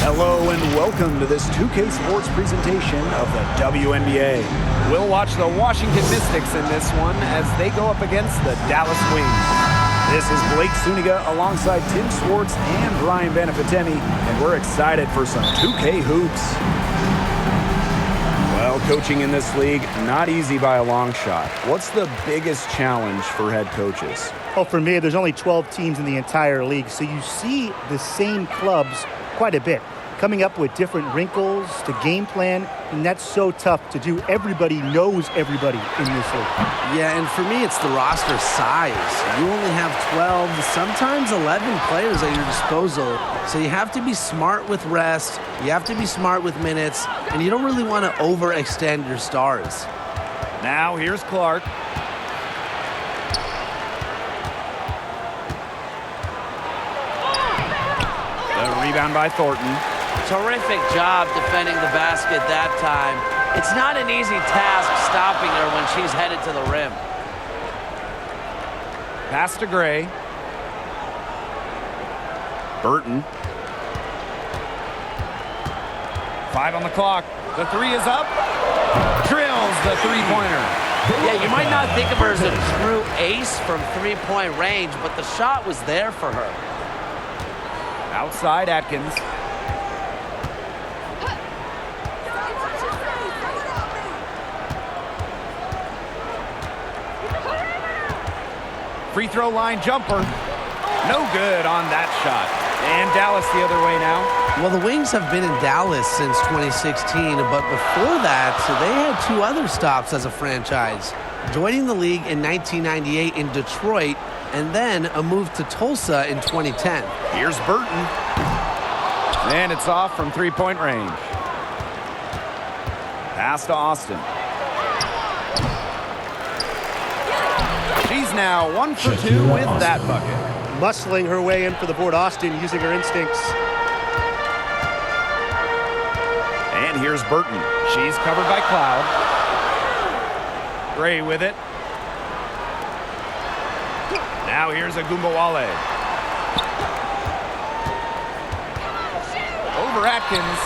Hello and welcome to this 2K Sports presentation of the WNBA. We'll watch the Washington Mystics in this one as they go up against the Dallas Wings. This is Blake Suniga alongside Tim Swartz and Brian Benefitemi, and we're excited for some 2K hoops. Well, coaching in this league, not easy by a long shot. What's the biggest challenge for head coaches? Well, for me, there's only 12 teams in the entire league, so you see the same clubs quite a bit, coming up with different wrinkles to game plan, and that's so tough to do. Everybody knows everybody in this league. Yeah, and for me, it's the roster size. You only have 12, sometimes 11 players at your disposal, so you have to be smart with rest, you have to be smart with minutes, and you don't really want to overextend your stars. Now, here's Clark. The rebound by Thornton. Terrific job defending the basket that time. It's not an easy task stopping her when she's headed to the rim. Pass to Gray. Burton. 5 on the clock. The three is up. Drills the three-pointer. Yeah, you might not think of her as a true ace from three-point range, but the shot was there for her. Outside Atkins. Free throw line jumper. No good on that shot. And Dallas the other way now. Well, the Wings have been in Dallas since 2016, but before that, they had 2 other stops as a franchise. Joining the league in 1998 in Detroit, and then a move to Tulsa in 2010. Here's Burton. And it's off from three-point range. Pass to Austin. She's now 1 for 2 with that bucket. Muscling her way in for the board. Austin using her instincts. And here's Burton. She's covered by Cloud. Gray with it. Now here's Agumbawale. Over Atkins.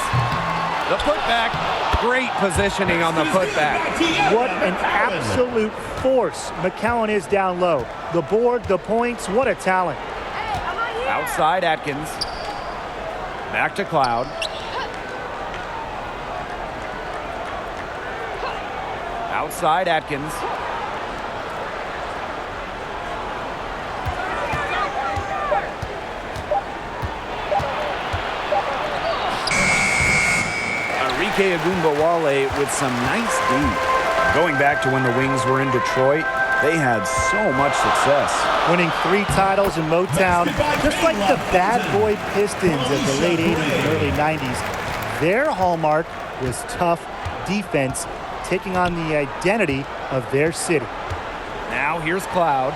The putback. Great positioning on the putback. What an absolute force McCowan is down low. The board, the points, what a talent. Outside Atkins. Back to Cloud. Outside Atkins. Enrique Agumbawale with some nice D. Going back to when the Wings were in Detroit, they had so much success. Winning 3 titles in Motown, just like the bad boy Pistons of the late 80s and early 90s. Their hallmark was tough defense, taking on the identity of their city. Now here's Cloud.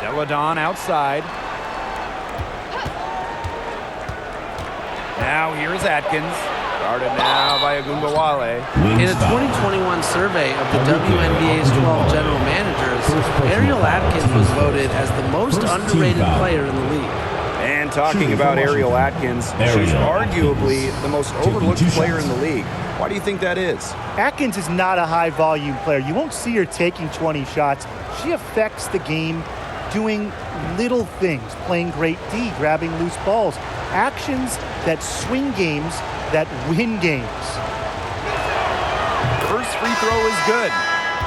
Deladon outside. Now here's Atkins. Guarded now by Agumbawale. In a 2021 survey of the WNBA's 12 general managers, Ariel Atkins was voted as the most underrated player in the league. And talking about Ariel Atkins, she's arguably the most overlooked player in the league. Why do you think that is? Atkins is not a high-volume player. You won't see her taking 20 shots. She affects the game doing little things, playing great D, grabbing loose balls, actions that swing games, that win games. First free throw is good.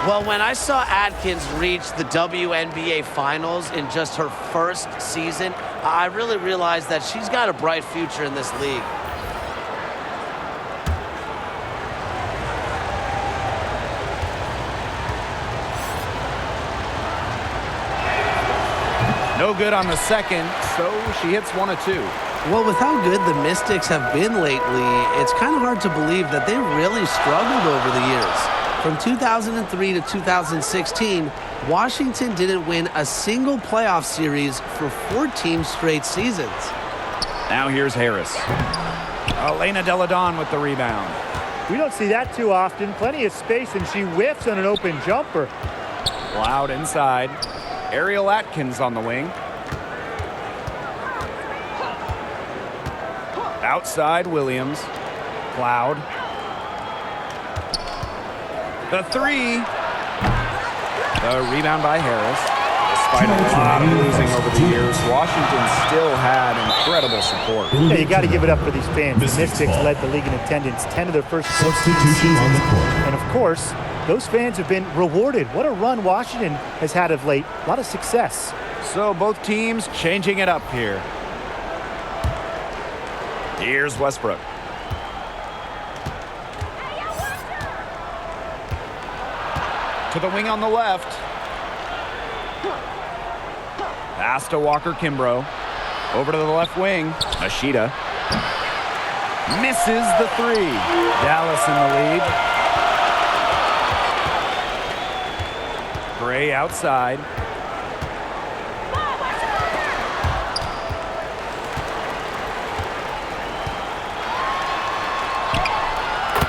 Well, when I saw Atkins reach the WNBA Finals in just her first season, I really realized that she's got a bright future in this league. No good on the second, so she hits 1 of 2. Well, with how good the Mystics have been lately, it's kind of hard to believe that they really struggled over the years. From 2003 to 2016, Washington didn't win a single playoff series for 14 straight seasons. Now here's Harris. Elena Deladon with the rebound. We don't see that too often. Plenty of space, and she whiffs on an open jumper. Cloud inside. Ariel Atkins on the wing. Outside Williams. Cloud. The three. The rebound by Harris. Despite a lot of losing over the years, Washington still had incredible support. Yeah, you got to give it up for these fans. The Mystics led the league in attendance 10 of their first 14 seasons. And of course, those fans have been rewarded. What a run Washington has had of late. A lot of success. So both teams changing it up here. Here's Westbrook. To the wing on the left. Pass to Walker Kimbrough. Over to the left wing. Ashita. Misses the three. Dallas in the lead. Gray outside.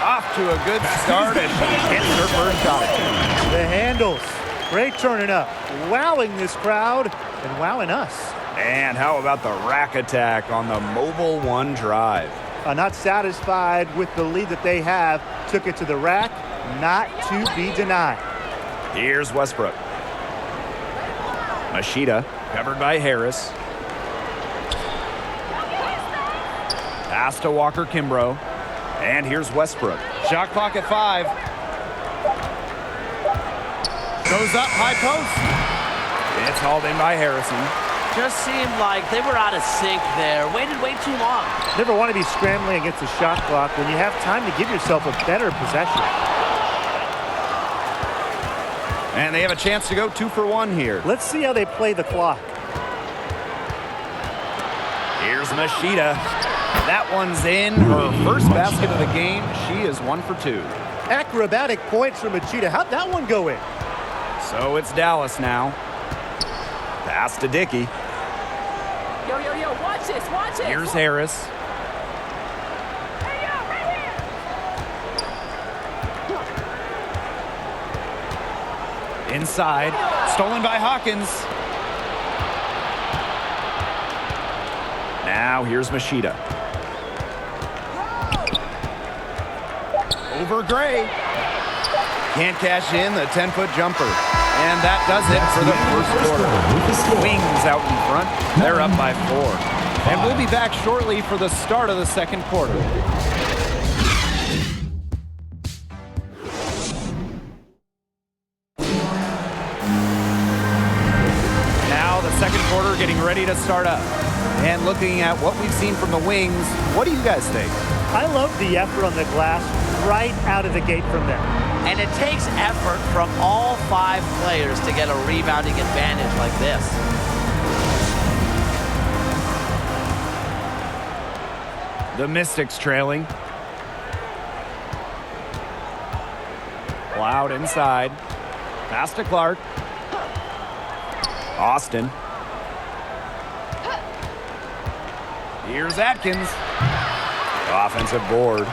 Off to a good start as she hits her first shot. The handles. Great turning up. Wowing this crowd and wowing us. And how about the rack attack on the mobile one drive? Not satisfied with the lead that they have. Took it to the rack. Not to be denied. Here's Westbrook. Machida, covered by Harris. Pass to Walker Kimbrough. And here's Westbrook. Shot clock at 5. Goes up, high post. It's hauled in by Harrison. Just seemed like they were out of sync there. Waited way too long. Never want to be scrambling against the shot clock when you have time to give yourself a better possession. And they have a chance to go 2 for 1 here. Let's see how they play the clock. Here's Machida. That one's in. Her first basket of the game. She is 1 for 2. Acrobatic points from Machida. How'd that one go in? So it's Dallas now. Pass to Dickey. Yo, watch this, watch this. Here's Harris. Hey, yo, right here. Inside. Stolen by Hawkins. Now here's Machida. Over Gray. Can't cash in the 10-foot jumper. And that does it for the first quarter. Wings out in front. They're up by 4. And we'll be back shortly for the start of the second quarter. Now the second quarter getting ready to start up. And looking at what we've seen from the wings, what do you guys think? I love the effort on the glass right out of the gate from them. And it takes effort from all 5 players to get a rebounding advantage like this. The Mystics trailing. Cloud inside. Pass to Clark. Austin. Here's Atkins. Offensive board.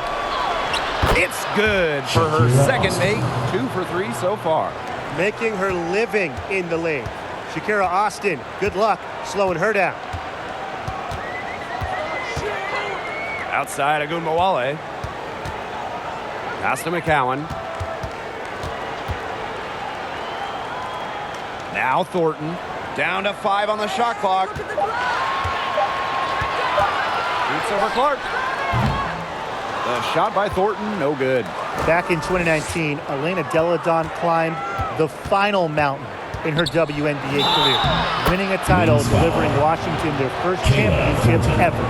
It's good for her second make. 2 for 3 so far. Making her living in the lane. Shakira Austin, good luck slowing her down. Outside Agunmawale. Pass to McCowan. Now Thornton. Down to 5 on the shot clock. Shoots over Clark. The shot by Thornton, no good. Back in 2019, Elena Delle Donne climbed the final mountain in her WNBA career, winning a title, delivering Washington their first championship ever.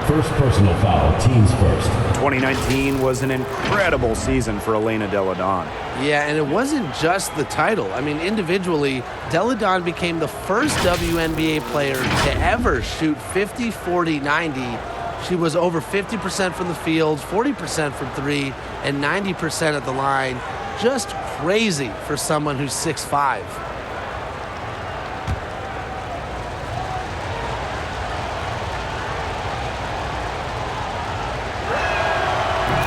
First personal foul, teams first. 2019 was an incredible season for Elena Delle Donne. Yeah, and it wasn't just the title. I mean, individually, Delle Donne became the first WNBA player to ever shoot 50, 40, 90. She was over 50% from the field, 40% from 3, and 90% at the line. Just crazy for someone who's 6'5".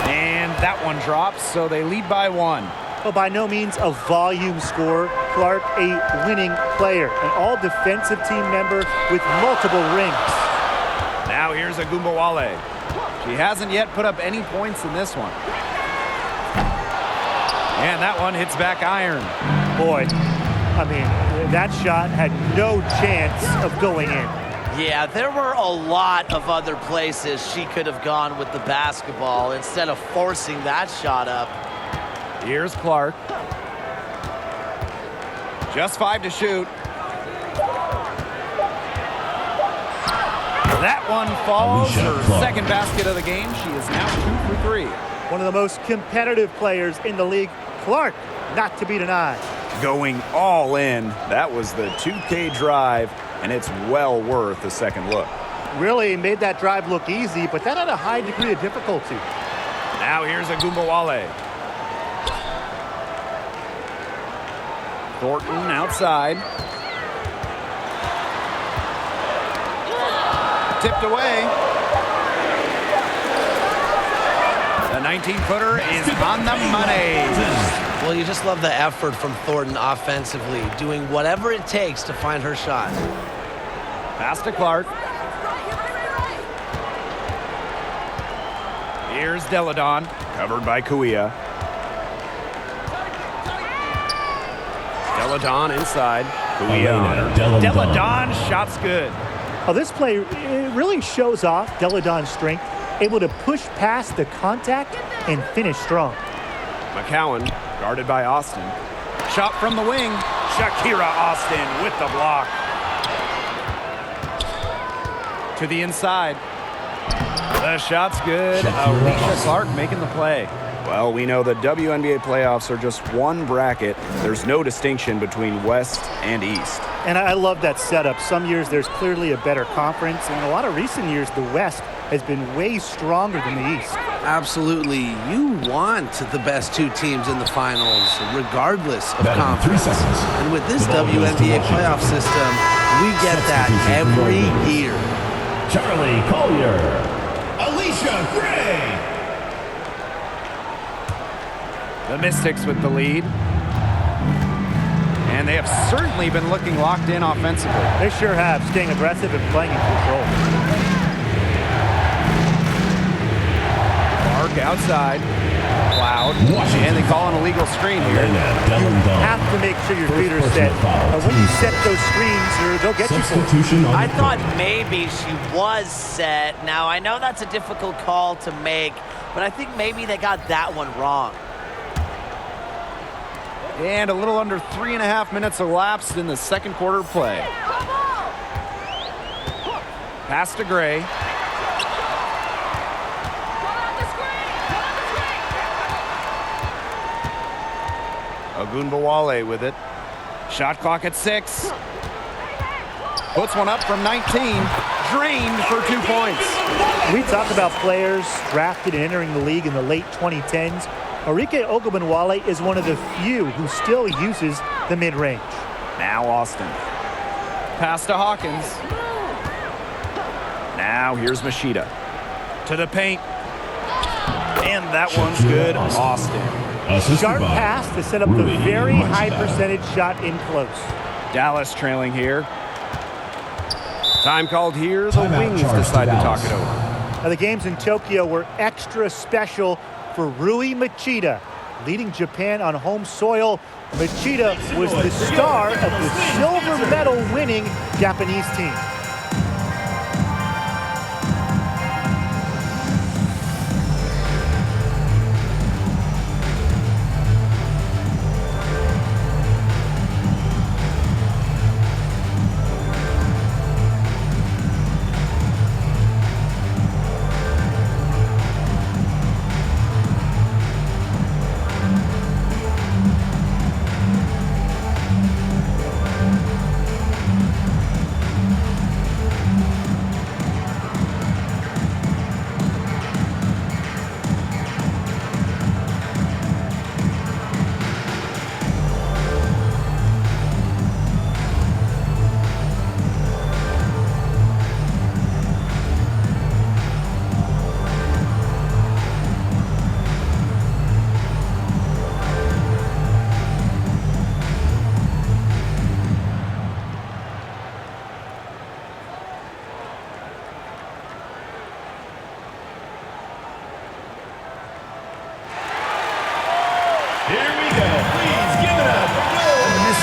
And that one drops, so they lead by 1. Well, by no means a volume scorer. Clark, a winning player, an all-defensive team member with multiple rings. Now here's Agunmawale. She hasn't yet put up any points in this one. And that one hits back iron. Boy, I mean, that shot had no chance of going in. Yeah, there were a lot of other places she could have gone with the basketball instead of forcing that shot up. Here's Clark. Just 5 to shoot. That one falls. Her second basket of the game. She is now 2 for 3. One of the most competitive players in the league. Clark, not to be denied. Going all in. That was the 2K drive, and it's well worth a second look. Really made that drive look easy, but that had a high degree of difficulty. Now here's Agumbawale. Thornton outside. Tipped away. The 19-footer is on the money. Well, you just love the effort from Thornton offensively, doing whatever it takes to find her shot. Pass to Clark. Here's Deladon, covered by Kuia. Deladon inside. Kuia on her. Deladon, shot's good. Oh, this play it really shows off Deladon's strength, able to push past the contact and finish strong. McCowan, guarded by Austin. Shot from the wing. Shakira Austin with the block. To the inside. The shot's good. Alicia Clark making the play. Well, we know the WNBA playoffs are just one bracket. There's no distinction between West and East. And I love that setup. Some years there's clearly a better conference, and a lot of recent years the West has been way stronger than the East. Absolutely. You want the best two teams in the finals, regardless of conference. And with this WNBA playoff system, we get that every year. Charlie Collier. Alicia Gray. The Mystics with the lead. And they have certainly been looking locked in offensively. They sure have, staying aggressive and playing in control. Clark outside. Cloud. And they call an illegal screen here. You have to make sure your feet are set. When you set those screens, they'll get you for it. I thought maybe she was set. Now, I know that's a difficult call to make, but I think maybe they got that one wrong. And a little under 3.5 minutes elapsed in the second quarter play. Pass to Gray. Agumbawale with it. Shot clock at 6. Puts one up from 19. Drained for 2 points. We talk about players drafted and entering the league in the late 2010s. Arike Ogunbowale is one of the few who still uses the mid-range. Now Austin. Pass to Hawkins. Now here's Machida. To the paint. And that one's good. Austin. Sharp pass to set up the very high percentage shot in close. Dallas trailing here. Time called here. The Wings decide to talk it over. Now, the games in Tokyo were extra special for Rui Machida. Leading Japan on home soil, Machida was the star of the silver medal winning Japanese team.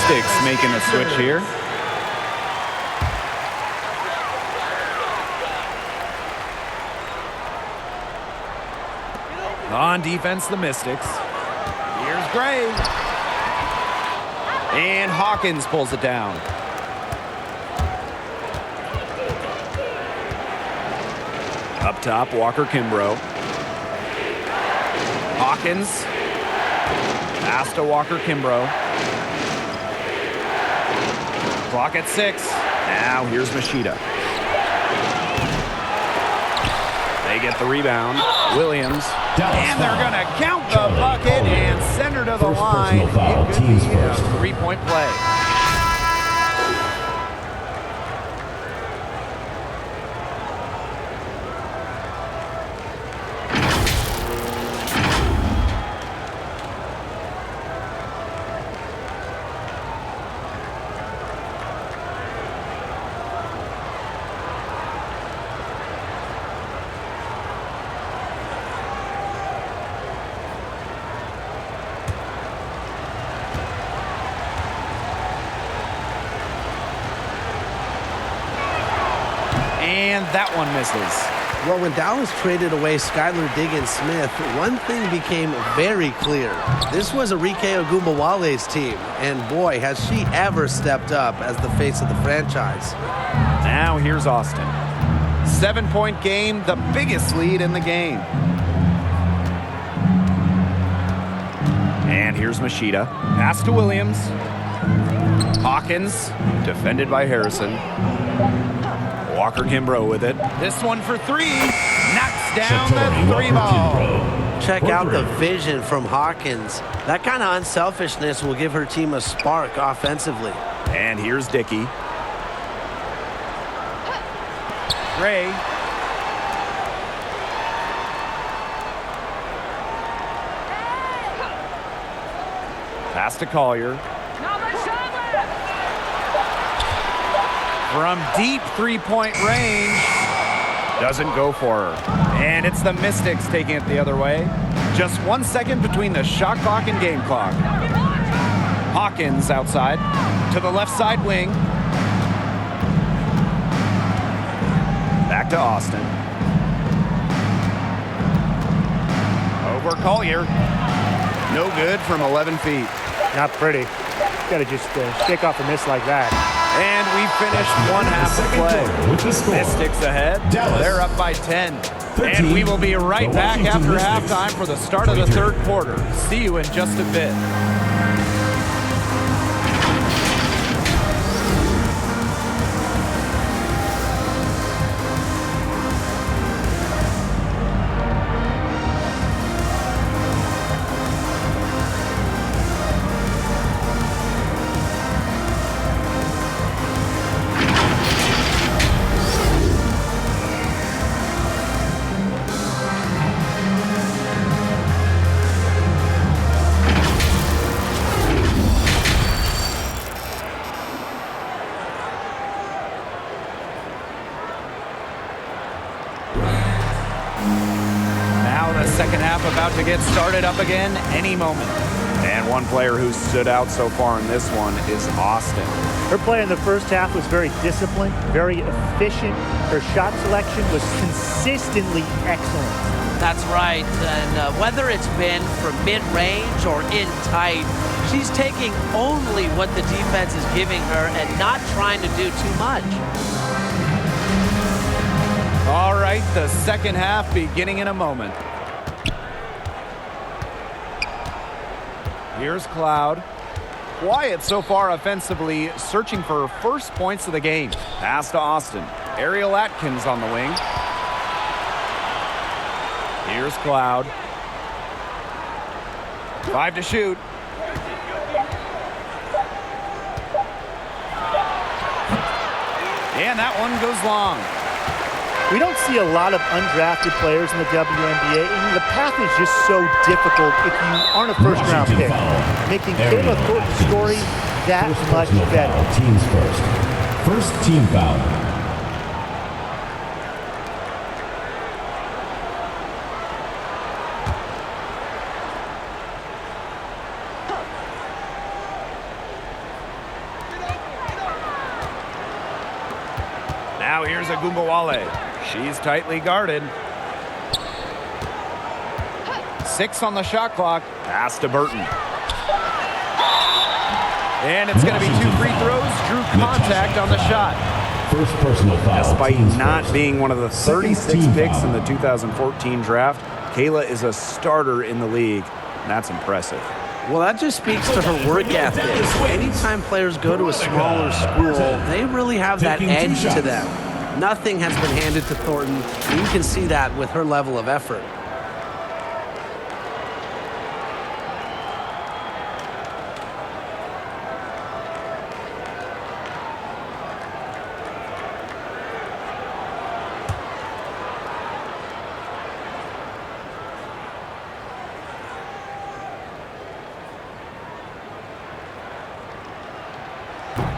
Mystics making a switch here. On defense, the Mystics. Here's Gray. And Hawkins pulls it down. Up top, Walker Kimbrough. Hawkins. Pass to Walker Kimbrough. Clock at 6. Now here's Machida. They get the rebound. Williams. And they're going to count the bucket and send her to the line. It could be a 3-point play. And that one misses. Well, when Dallas traded away Skylar Diggins-Smith, one thing became very clear. This was Arike Ogunbowale's team, and boy, has she ever stepped up as the face of the franchise. Now here's Austin. 7-point game, the biggest lead in the game. And here's Machida. Pass to Williams. Hawkins, defended by Harrison. Walker Kimbrough with it. This one for 3. Knocks down the 3 ball. Check out the vision from Hawkins. That kind of unselfishness will give her team a spark offensively. And here's Dickey. Gray. Pass to Collier. From deep 3-point range. Doesn't go for her. And it's the Mystics taking it the other way. Just 1 second between the shot clock and game clock. Hawkins outside to the left side wing. Back to Austin. Over Collier. No good from 11 feet. Not pretty. Got to just shake off a miss like that. And we finished one half of play. With the score. Mystics ahead. Dallas. They're up by 10. 13. And we will be right The back Washington after Mystics. halftime for the start of the 23. third quarter. See you in just a bit. Second half about to get started up again any moment. And one player who stood out so far in this one is Austin. Her play in the first half was very disciplined, very efficient. Her shot selection was consistently excellent. That's right. And whether it's been from mid-range or in tight, she's taking only what the defense is giving her and not trying to do too much. All right, the second half beginning in a moment. Here's Cloud. Quiet so far offensively, searching for her first points of the game. Pass to Austin. Ariel Atkins on the wing. Here's Cloud. 5 to shoot. And that one goes long. We don't see a lot of undrafted players in the WNBA, and the path is just so difficult if you aren't a first-round pick, making Kayla Thornton's story that much better. Teams first. First team foul. Now here's Agumbawale. She's tightly guarded. 6 on the shot clock. Pass to Burton. And it's going to be 2 free throws. Drew contact on the shot. First personal foul. Despite Team's not first. being one of the 36 Second team picks in foul. the 2014 draft, Kayla is a starter in the league. And that's impressive. Well, that just speaks to her work ethic. Anytime players go to a smaller school, they really have that Taking 2 edge to shots. them. Nothing has been handed to Thornton. You can see that with her level of effort.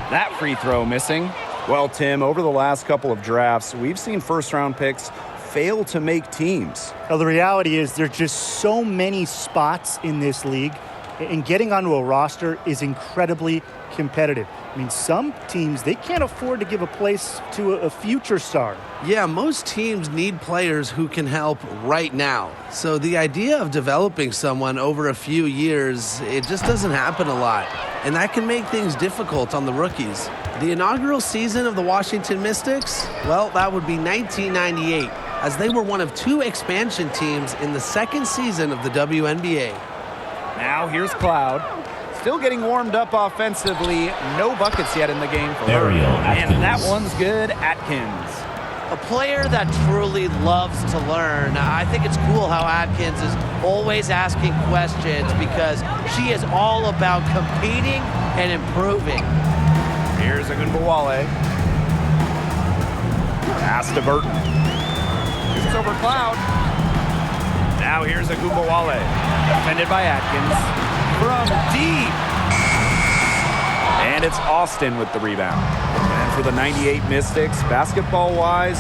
That free throw missing. Well, Tim, over the last couple of drafts, we've seen first-round picks fail to make teams. Well, the reality is there's just so many spots in this league, and getting onto a roster is incredibly competitive. I mean, some teams, they can't afford to give a place to a future star. Yeah, most teams need players who can help right now. So the idea of developing someone over a few years, it just doesn't happen a lot. And that can make things difficult on the rookies. The inaugural season of the Washington Mystics, well, that would be 1998, as they were one of 2 expansion teams in the second season of the WNBA. Now here's Cloud. Still getting warmed up offensively. No buckets yet in the game for her. Ariel Atkins. And that one's good. Atkins. A player that truly loves to learn. I think it's cool how Atkins is always asking questions because she is all about competing and improving. Here's Agumbawale. Pass to Burton. It's over Cloud. Now here's Agumbawale. Defended by Atkins. From deep. And it's Austin with the rebound. And for the 98 Mystics, basketball-wise,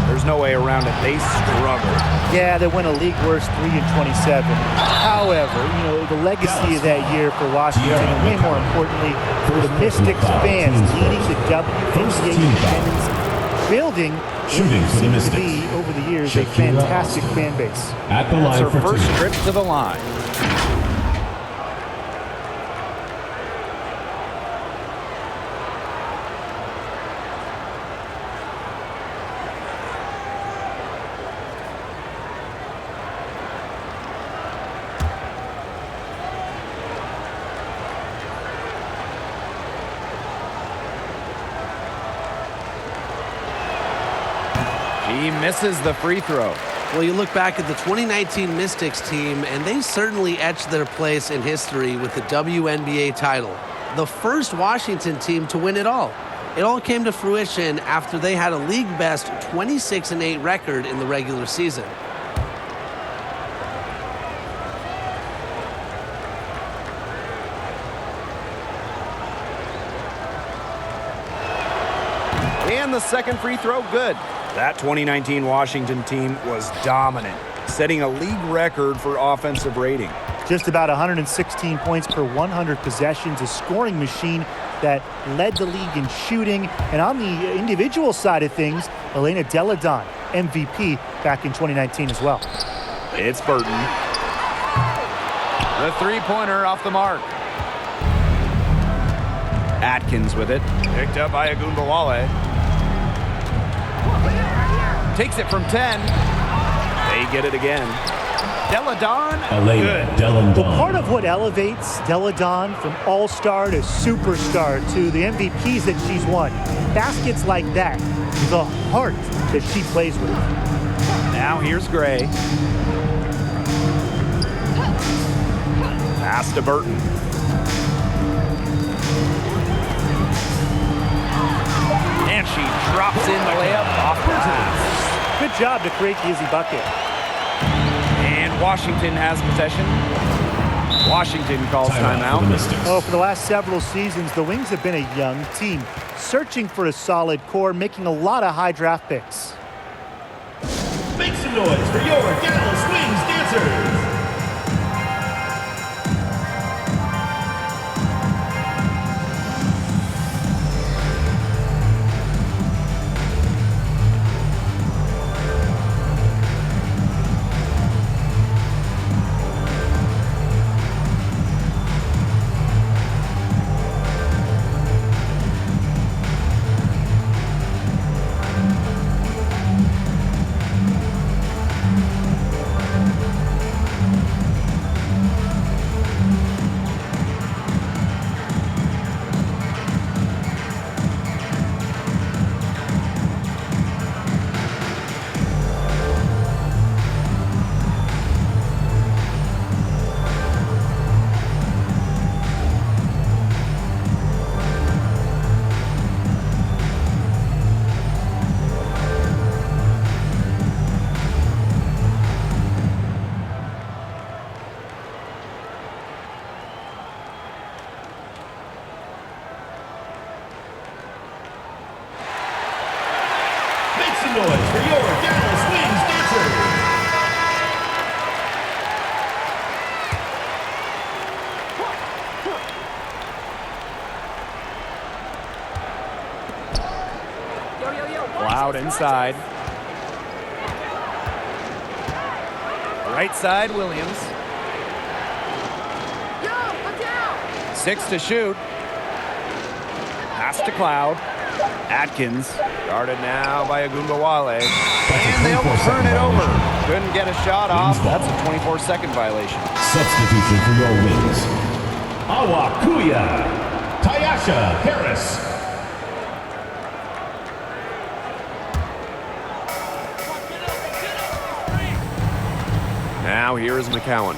there's no way around it. They struggle. Yeah, they went a league worst 3-27. However, you know, the legacy of that year for Washington, and way more importantly, the Mystics fans leading the WNBA attendance, building Shooting for the seems to Mystics. be, over the years, a Shakira fantastic Austin. fan base. At the That's line her for first 2. trip to the line. He misses the free throw. Well, you look back at the 2019 Mystics team, and they certainly etched their place in history with the WNBA title. The first Washington team to win it all. It all came to fruition after they had a league-best 26-8 record in the regular season. And the second free throw, good. That 2019 Washington team was dominant, setting a league record for offensive rating. Just about 116 points per 100 possessions, a scoring machine that led the league in shooting. And on the individual side of things, Elena Deladon, MVP back in 2019 as well. It's Burton. The three-pointer off the mark. Atkins with it. Picked up by Agumbawale. Takes it from 10. They get it again. Deladon, Elena good. Deladon. Well, part of what elevates Deladon from all-star to superstar to the MVPs that she's won, baskets like that, the heart that she plays with. Now here's Gray. Pass to Burton. And she drops in the layup off the glass. Good job to create the easy bucket. And Washington has possession. Washington calls For the timeout. Mystics. Oh, for the last several seasons, the Wings have been a young team, searching for a solid core, making a lot of high draft picks. Make some noise for your Dallas Wings dancers. some noise for your Dallas Wings dancers. Cloud inside. Right side, Williams. 6 to shoot. Pass to Cloud. Atkins, guarded now by Agumbawale. And they'll turn it over. Couldn't get a shot off. That's a 24-second violation. Substitution for your Wings. Awakuya. Tyasha Harris. Now here is McCowan.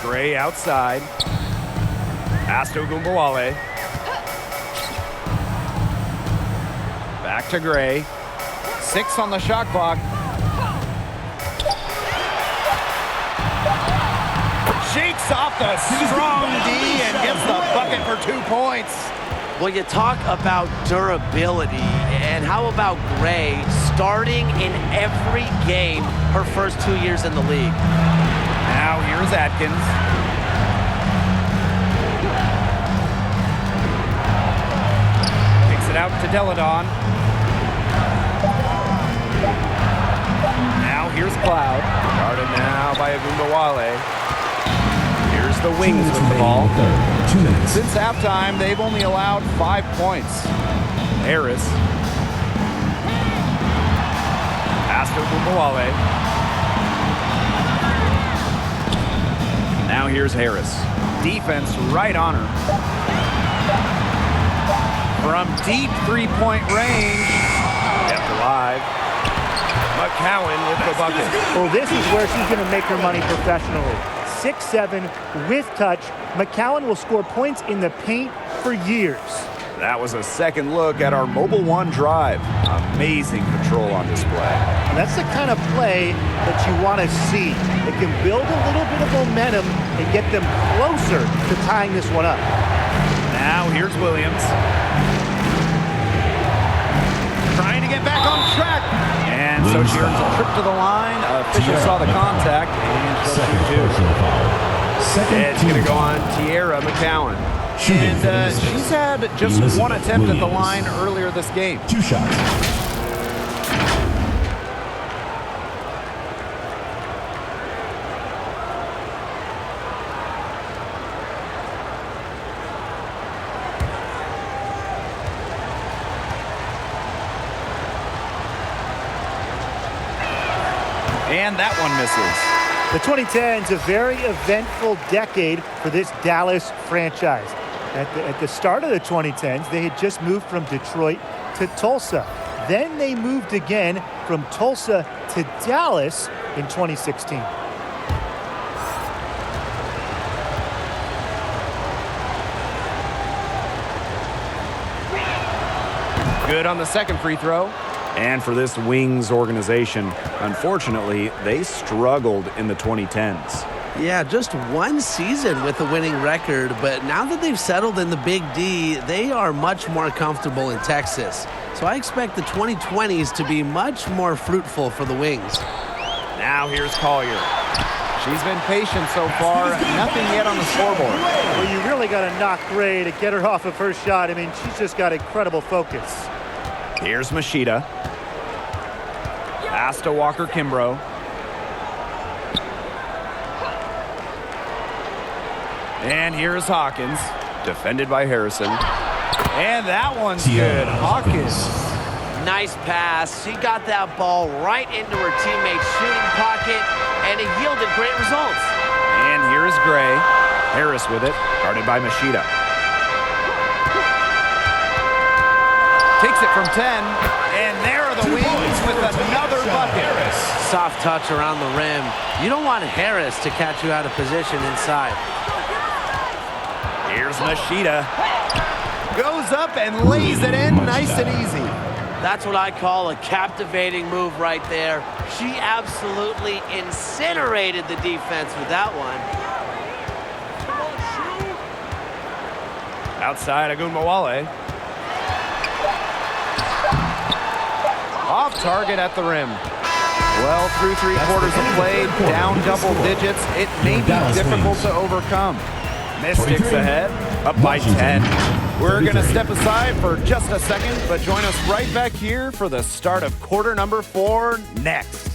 Gray outside. Pass to Agumbawale. Back to Gray. 6 on the shot clock. Shakes off the strong D and gets the bucket for 2 points. Well, you talk about durability, and how about Gray starting in every game her first 2 years in the league? Now here's Atkins. Kicks it out to Deladon. Now here's Cloud. Guarded now by Agumbawale. Here's the Wings with the ball. 2 minutes. Since halftime, they've only allowed 5 points. Harris. Pass to Agumbawale. Now here's Harris. Defense right on her. From deep three-point range. Kept alive. McCowan with the bucket. Well, this is where she's going to make her money professionally. 6'7", with touch. McCowan will score points in the paint for years. That was a second look at our Mobile One drive. Amazing control on display. And that's the kind of play that you want to see. It can build a little bit of momentum and get them closer to tying this one up. Now here's Williams. Trying to get back on track. And so she earns a trip to the line. Official saw the contact and she'll shoot 2. It's going to go on Tierra McCowan. And she's had just one attempt at the line earlier this game. 2 shots. And that one misses. The 2010s, a very eventful decade for this Dallas franchise. At the start of the 2010s, they had just moved from Detroit to Tulsa. Then they moved again from Tulsa to Dallas in 2016. Good on the second free throw. And for this Wings organization, unfortunately, they struggled in the 2010s. Yeah, just one season with a winning record, but now that they've settled in the Big D, they are much more comfortable in Texas. So I expect the 2020s to be much more fruitful for the Wings. Now here's Collier. She's been patient so far, nothing yet on the scoreboard. Well, you really got to knock Gray to get her off of her shot. I mean, she's just got incredible focus. Here's Machida. Pass to Walker Kimbrough. And here's Hawkins, defended by Harrison. And that one's good. Hawkins. Nice pass. She got that ball right into her teammate's shooting pocket, and it yielded great results. And here is Gray. Harris with it, guarded by Machida. Takes it from 10, and there are the Wings with another bucket. Soft touch around the rim. You don't want Harris to catch you out of position inside. Here's Machida. Goes up and lays it in nice and easy. That's what I call a captivating move right there. She absolutely incinerated the defense with that one. Outside Agumbawale. Off target at the rim. Well, through 3/4 of play, down double digits. It may be difficult to overcome. Mystics ahead, up by 10. We're going to step aside for just a second, but join us right back here for the start of quarter number 4 next.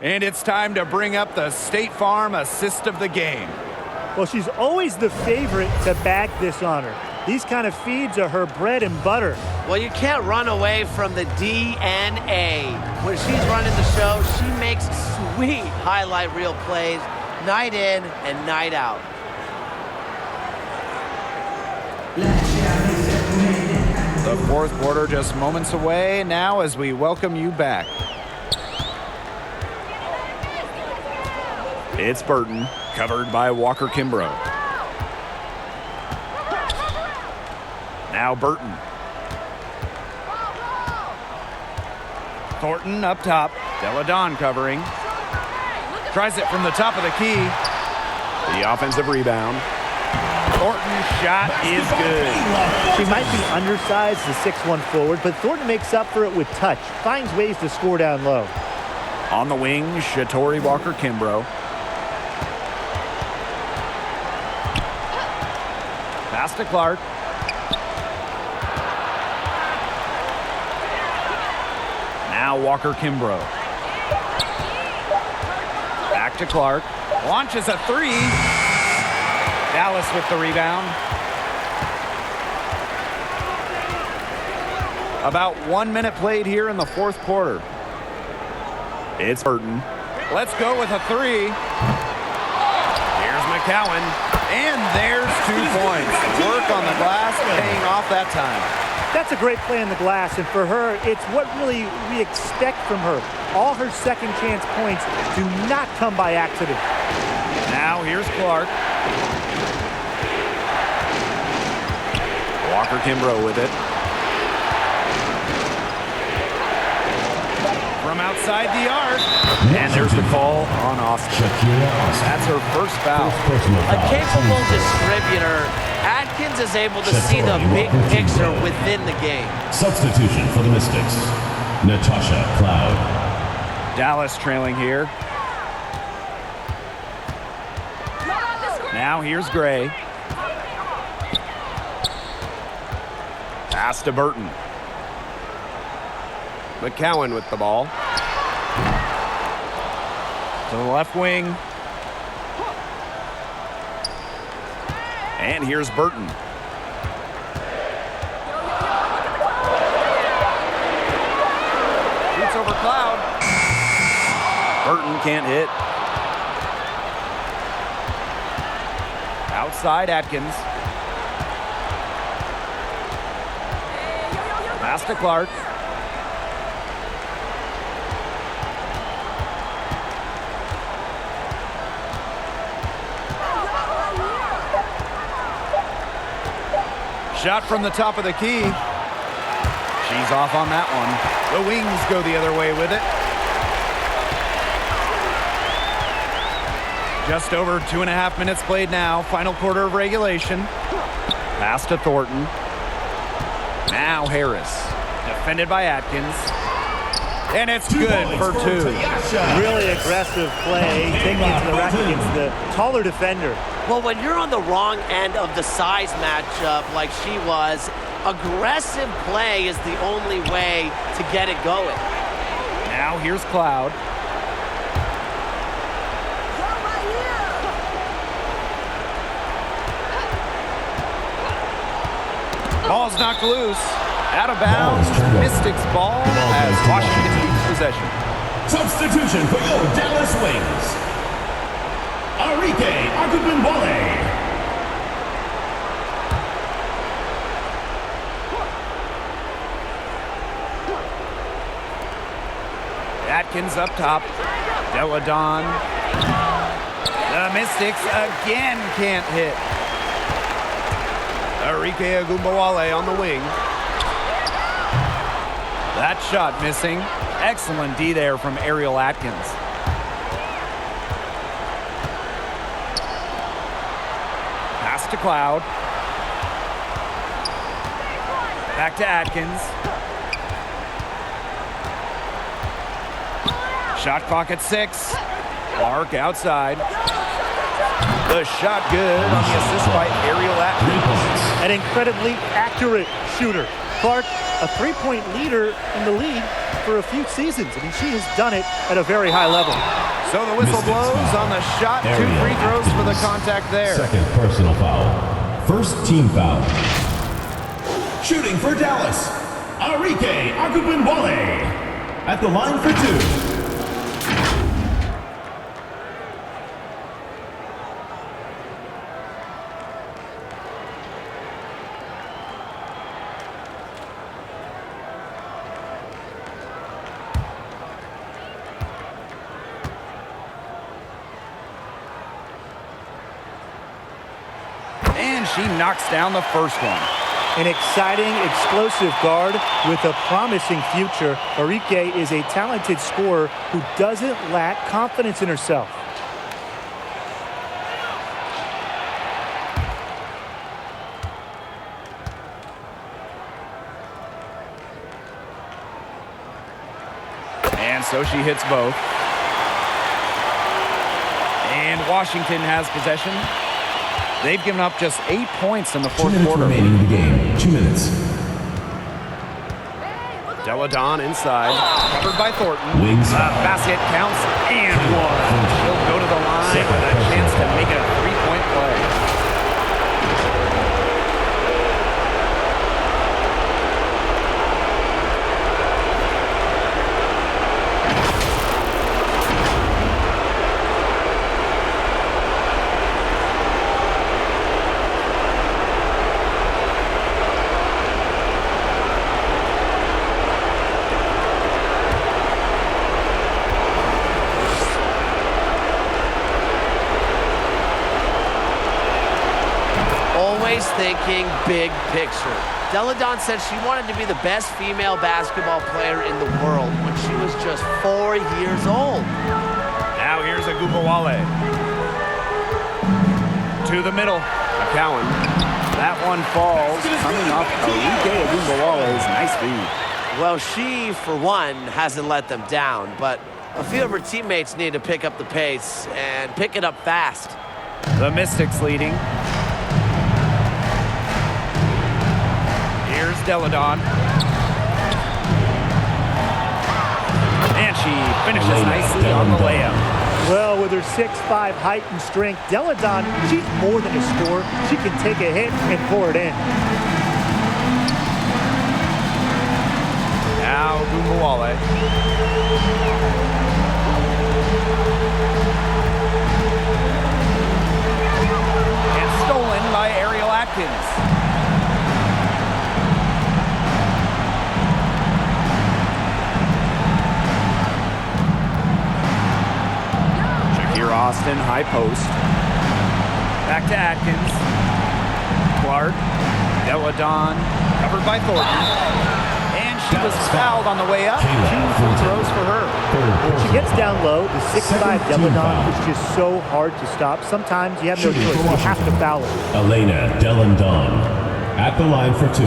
And it's time to bring up the State Farm assist of the game. Well, she's always the favorite to bag this honor. These kind of feeds are her bread and butter. Well, you can't run away from the DNA. When she's running the show, she makes sweet highlight reel plays night in and night out. The fourth quarter just moments away now as we welcome you back. It's Burton, covered by Walker Kimbrough. Now Burton. Thornton up top. Deladon covering. Tries it from the top of the key. The offensive rebound. Thornton's shot is good. She might be undersized as a 6'1 forward, but Thornton makes up for it with touch. Finds ways to score down low. On the wing, Shatori Walker Kimbrough. Pass to Clark. Now Walker Kimbrough. Back to Clark. Launches a three. Dallas with the rebound. About 1 minute played here in the fourth quarter. It's Burton. Let's go with a three. Here's McCowan. And there's 2 points. Work on the glass, paying off that time. That's a great play in the glass, and for her, it's what really we expect from her. All her second chance points do not come by accident. Now here's Clark. Walker Kimbrough with it. From outside the arc. And there's the call on Austin. That's her first foul. A capable distributor, Atkins is able to see the big picture within the game. Substitution for the Mystics, Natasha Cloud. Dallas trailing here. Now here's Gray. Pass to Burton. McCowan with the ball. To the left wing. And here's Burton. Shoots over Cloud. Burton can't hit. Outside Atkins. Pass to Clark. Shot from the top of the key. She's off on that one. The Wings go the other way with it. Just over 2.5 minutes played now. Final quarter of regulation. Pass to Thornton. Now Harris. Defended by Atkins. And it's good for 2. Really aggressive play, taking it to the rack against the taller defender. Well, when you're on the wrong end of the size matchup like she was, aggressive play is the only way to get it going. Now here's Cloud. Ball's knocked loose. Out of bounds. Mystics ball as Washington keeps possession. Substitution for your Dallas Wings, Arike Agubenwale. Atkins up top. Deladon. The Mystics again can't hit. Arike Agubenwale on the wing. That shot missing. Excellent D there from Ariel Atkins. to Cloud. Back to Atkins. Shot clock at 6. Clark outside. The shot good on the assist by Ariel Atkins. An incredibly accurate shooter. Clark, a three-point leader in the league for a few seasons. I mean, she has done it at a very high level. So the whistle blows on the shot. 2 free throws for the contact there. Second personal foul. First team foul. Shooting for Dallas, Arike Agubinwale. At the line for 2. And she knocks down the first one. An exciting, explosive guard with a promising future. Arike is a talented scorer who doesn't lack confidence in herself. And so she hits both. And Washington has possession. They've given up just 8 points in the fourth quarter. 2 minutes remaining in the game. 2 minutes. Deladon inside, covered by Thornton. Wings. Basket counts and one. She'll go to the line with a chance to make it a 3-point play. Thinking big picture. Deladon said she wanted to be the best female basketball player in the world when she was just 4 years old. Now here's Agubawale. To the middle. McCowan. That one falls, coming off Arike Agubawale's nice feed. Well, she, for one, hasn't let them down, but a few of her teammates need to pick up the pace and pick it up fast. The Mystics leading. Here's Deladon. And she finishes nicely on the layup. Well, with her 6'5" height and strength, Deladon, she's more than a scorer. She can take a hit and pour it in. Now Agubawale. And stolen by Ariel Atkins. Austin, high post. Back to Atkins. Clark. Deladon, covered by Thornton. And she was fouled on the way up. 2 free throws for her. When she gets down low, the 6'5" Deladon is just so hard to stop. Sometimes you have no choice. You have to foul it. Elena Delandon at the line for 2.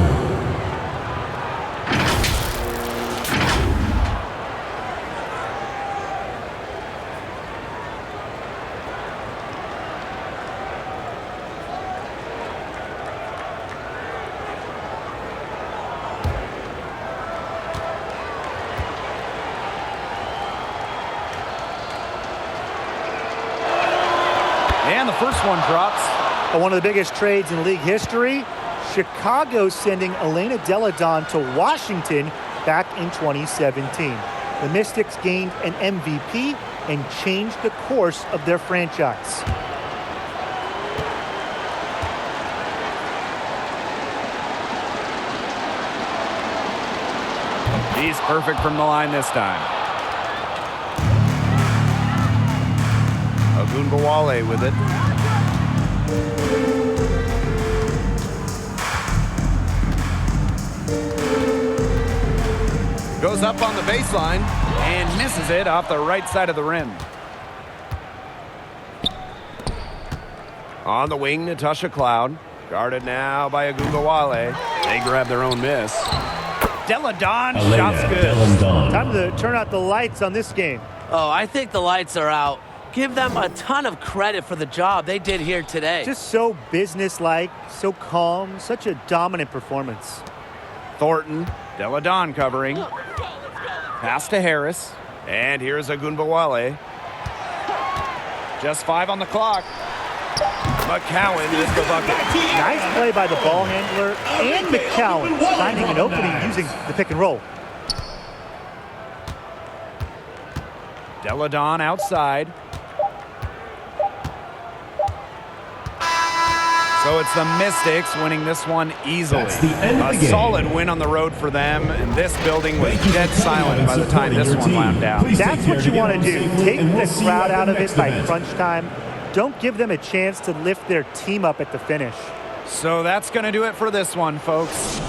And the first one drops. One of the biggest trades in league history. Chicago sending Elena Deladon to Washington back in 2017. The Mystics gained an MVP and changed the course of their franchise. He's perfect from the line this time. Agubawale with it. Goes up on the baseline and misses it off the right side of the rim. On the wing, Natasha Cloud. Guarded now by Agumbawale. They grab their own miss. Deladon, shots good. Time to turn out the lights on this game. Oh, I think the lights are out. Give them a ton of credit for the job they did here today. Just so businesslike, so calm, such a dominant performance. Thornton, Deladon covering. Pass to Harris. And here's Agumbawale. Just 5 on the clock. McCowan is the bucket. Nice play by the ball handler and McCowan, finding an opening using the pick and roll. Deladon outside. So it's the Mystics winning this one easily. That's the end of the A game. solid win on the road for them, and this building was dead silent by the time this one wound down. That's what you want to do. Take the crowd out of it by crunch time. Don't give them a chance to lift their team up at the finish. So that's going to do it for this one, folks.